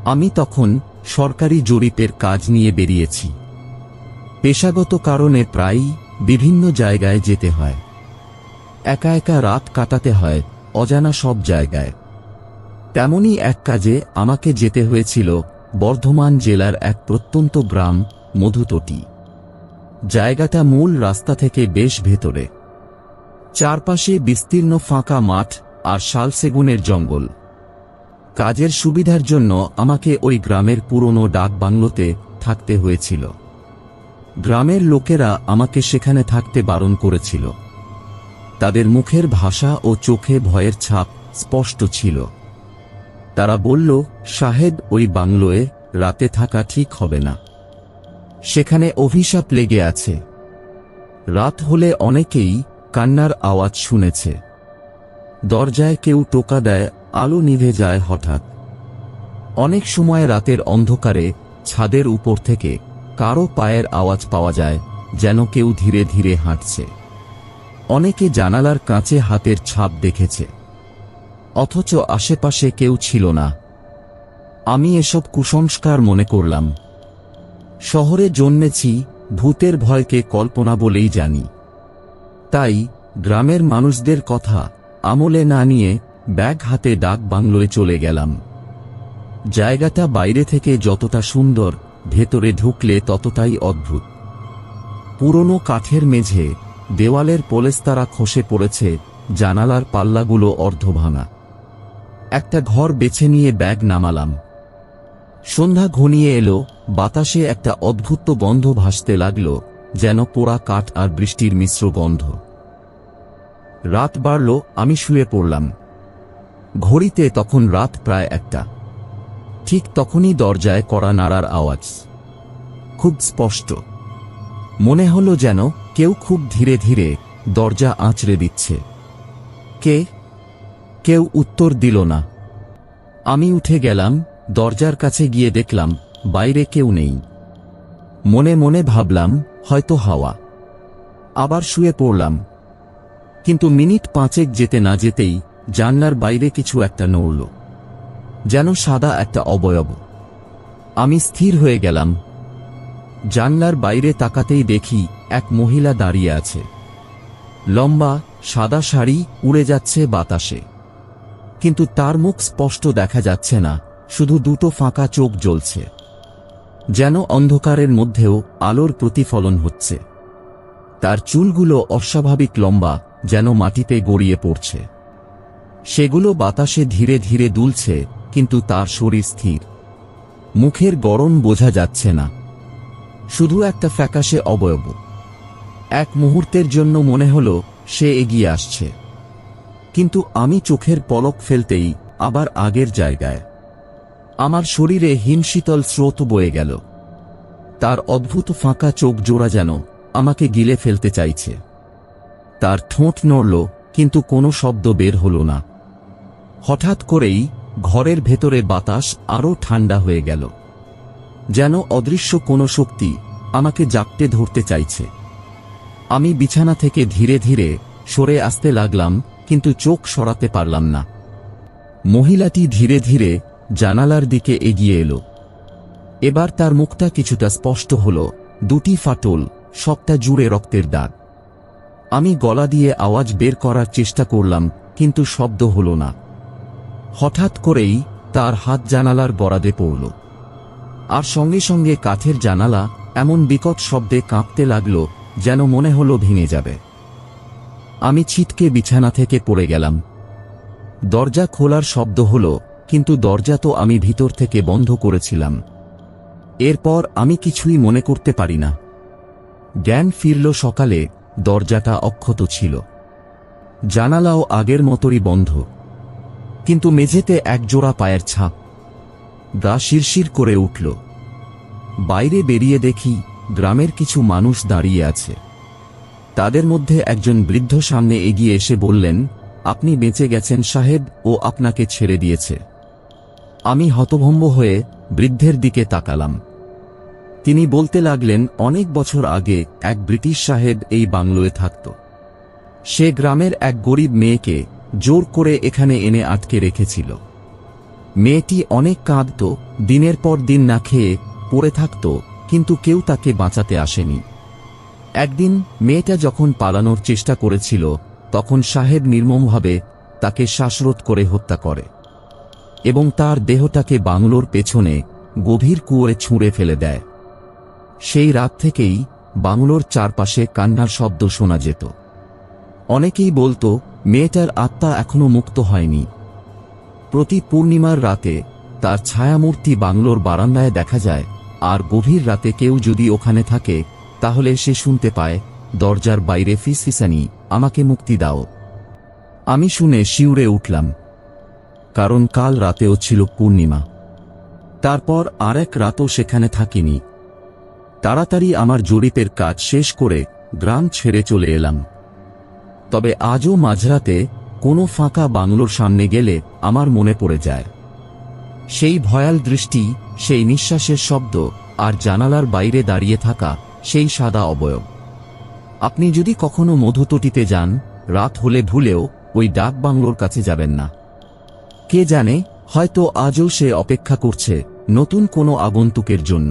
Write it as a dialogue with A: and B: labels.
A: আমি তখন সরকারি জরিপের কাজ নিয়ে বেরিয়েছি। পেশাগত কারণে প্রায়ই বিভিন্ন জায়গায় যেতে হয়। একা একা রাত কাটাতে হয় অজানা সব জায়গায়। তেমনই এক কাজে আমাকে যেতে হয়েছিল বর্ধমান জেলার এক প্রত্যন্ত গ্রাম মধুতটি। জায়গাটা মূল রাস্তা থেকে বেশ ভেতরে। চারপাশে বিস্তীর্ণ ফাঁকা মাঠ আর শালসেগুনের জঙ্গল। কাজের সুবিধার জন্য আমাকে ওই গ্রামের পুরনো ডাক বাংলোতে থাকতে হয়েছিল। গ্রামের লোকেরা আমাকে সেখানে থাকতে বারণ করেছিল। তাদের মুখের ভাষা ও চোখে ভয়ের ছাপ স্পষ্ট ছিল। তারা বলল, সাহেব, ওই বাংলোয় রাতে থাকা ঠিক হবে না, সেখানে অভিশাপ লেগে আছে। রাত হলে অনেকেই কান্নার আওয়াজ শুনেছে। দরজায় কেউ টোকা দেয়, আলো নিভে যায় হঠাৎ। অনেক সময় রাতের অন্ধকারে ছাদের উপর থেকে কারো পায়ের আওয়াজ পাওয়া যায়, যেন কেউ ধীরে ধীরে হাঁটছে। অনেকে জানালার কাঁচে হাতের ছাপ দেখেছে, অথচ আশেপাশে কেউ ছিল না। আমি এসব কুসংস্কার মনে করলাম। শহরে জন্মেছি, ভূতের ভয়কে কল্পনা বলেই জানি। তাই গ্রামের মানুষদের কথা আমলে না নিয়ে ব্যাগ হাতে ডাক বাংলোয় চলে গেলাম। জায়গাটা বাইরে থেকে যতটা সুন্দর, ভেতরে ঢুকলে ততটাই অদ্ভুত। পুরনো কাঠের মেঝে, দেওয়ালের পলেস্তারা খসে পড়েছে, জানালার পাল্লাগুলো অর্ধভাঙা। একটা ঘর বেছে নিয়ে ব্যাগ নামালাম। সন্ধ্যা ঘনিয়ে এলো, বাতাসে একটা অদ্ভুত গন্ধ ভাসতে লাগল, যেন পোড়া কাঠ আর বৃষ্টির মিশ্র গন্ধ। রাত বাড়ল, আমি শুয়ে পড়লাম। ঘড়িতে তখন রাত প্রায় 1টা। ঠিক তখনই দরজায় কড়া নাড়ার আওয়াজ, খুব স্পষ্ট। মনে হলো যেন কেউ খুব ধীরে ধীরে দরজা আঁচড়ে দিচ্ছে। কে? কেউ উত্তর দিল না। আমি উঠে গেলাম, দরজার কাছে গিয়ে দেখলাম বাইরে কেউ নেই। মনে মনে ভাবলাম, হয়তো হাওয়া। আবার শুয়ে পড়লাম। কিন্তু মিনিট 5 যেতে না যেতেই জানলার বাইরে কিছু একটা নড়ল, যেন সাদা একটা অবয়ব। আমি স্থির হয়ে গেলাম। জানলার বাইরে তাকাতেই দেখি এক মহিলা দাঁড়িয়ে আছে। লম্বা সাদা শাড়ি উড়ে যাচ্ছে বাতাসে, কিন্তু তার মুখ স্পষ্ট দেখা যাচ্ছে না, শুধু দুটো ফাঁকা চোখ জ্বলছে, যেন অন্ধকারের মধ্যেও আলোর প্রতিফলন হচ্ছে। তার চুলগুলো অস্বাভাবিক লম্বা, যেন মাটিতে গড়িয়ে পড়ছে। সেগুলো বাতাসে ধীরে ধীরে দুলছে, কিন্তু তার শরীর স্থির। মুখের গড়ন বোঝা যাচ্ছে না, শুধু একটা ফ্যাকাশে অবয়ব। এক মুহূর্তের জন্য মনে হলো সে এগিয়ে আসছে, কিন্তু আমি চোখের পলক ফেলতেই আবার আগের জায়গায়। আমার শরীরে হিমশীতল স্রোত বয়ে গেল। তার অদ্ভুত ফাঁকা চোখ জোড়া যেন আমাকে গিলে ফেলতে চাইছে। তার ঠোঁট নড়ল, কিন্তু কোনো শব্দ বের হলো না। হঠাৎ করেই ঘরের ভেতরে বাতাস আরো ঠান্ডা হয়ে গেল, যেন অদৃশ্য কোনো শক্তি আমাকে জাপটে ধরতে চাইছে। আমি বিছানা থেকে ধীরে ধীরে সরে আসতে লাগলাম, কিন্তু চোখ সরাতে পারলাম না। মহিলাটি ধীরে ধীরে জানালার দিকে এগিয়ে এলো। এবার তার মুখটা কিছুটা স্পষ্ট হলো, দুটি ফাটল, সবটা জুড়ে রক্তের দাগ। আমি গলা দিয়ে আওয়াজ বের করার চেষ্টা করলাম, কিন্তু শব্দ হলো না। হঠাৎ করেই তার হাত জানালার বরাদে পড়ল, আর সঙ্গে সঙ্গে কাঠের জানালা এমন বিকট শব্দে কাঁপতে লাগল, যেন মনে হলো ভেঙে যাবে। আমি ছিটকে বিছানা থেকে পড়ে গেলাম। দরজা খোলার শব্দ হলো, কিন্তু দরজা তো আমি ভিতর থেকে বন্ধ করেছিলাম। এরপর আমি কিছুই মনে করতে পারি না। জ্ঞান ফিরল সকালে, দরজাটা অক্ষত ছিল, জানালাও আগের মতোই বন্ধ, কিন্তু মেঝেতে এক জোড়া পায়ের ছাপ। গা শিরশির করে উঠল। বাইরে বেরিয়ে দেখি গ্রামের কিছু মানুষ দাঁড়িয়ে আছে। তাদের মধ্যে একজন বৃদ্ধ সামনে এগিয়ে এসে বললেন, আপনি বেঁচে গেছেন সাহেব, ও আপনাকে ছেড়ে দিয়েছে। আমি হতভম্ব হয়ে বৃদ্ধের দিকে তাকালাম। তিনি বলতে লাগলেন, অনেক বছর আগে এক ব্রিটিশ সাহেব এই বাংলোয় থাকত। সে গ্রামের এক গরিব মেয়েকে জোর করে এখানে এনে আটকে রেখেছিল। মেয়েটি অনেক কাঁদত, দিনের পর দিন না খেয়ে পড়ে থাকত, কিন্তু কেউ তাকে বাঁচাতে আসেনি। একদিন মেয়েটা যখন পালানোর চেষ্টা করেছিল, তখন সাহেব নির্মমভাবে তাকে শ্বাসরোধ করে হত্যা করে এবং তার দেহটাকে বাংলোর পেছনে গভীর কুয়োয় ছুঁড়ে ফেলে দেয়। সেই রাত থেকেই বাংলোর চারপাশে কান্নার শব্দ শোনা যেত। অনেকেই বলতো মেয়েটার আত্মা এখনো মুক্ত হয়নি। প্রতি পূর্ণিমার রাতে তার ছায়ামূর্তি বাংলোর বারান্দায় দেখা যায়, আর গভীর রাতে কেউ যদি ওখানে থাকে তাহলে সে শুনতে পায় দরজার বাইরে ফিসফিসানি, আমাকে মুক্তি দাও। আমি শুনে শিউরে উঠলাম, কারণ কাল রাতেও ছিল পূর্ণিমা। তারপর আরেক রাতও সেখানে থাকিনি। তাড়াতাড়ি আমার জরিপের কাজ শেষ করে গ্রাম ছেড়ে চলে এলাম। তবে আজও মাঝরাতে কোনো ফাঁকা বাংলোর সামনে গেলে আমার মনে পড়ে যায় সেই ভয়াল দৃষ্টি, সেই নিঃশ্বাসের শব্দ, আর জানালার বাইরে দাঁড়িয়ে থাকা সেই সাদা অবয়ব। আপনি যদি কখনো মধুতটিতে যান, রাত হলে ভুলেও ওই ডাক বাংলোর কাছে যাবেন না। কে জানে, হয়তো আজও সে অপেক্ষা করছে নতুন কোনো আগন্তুকের জন্য।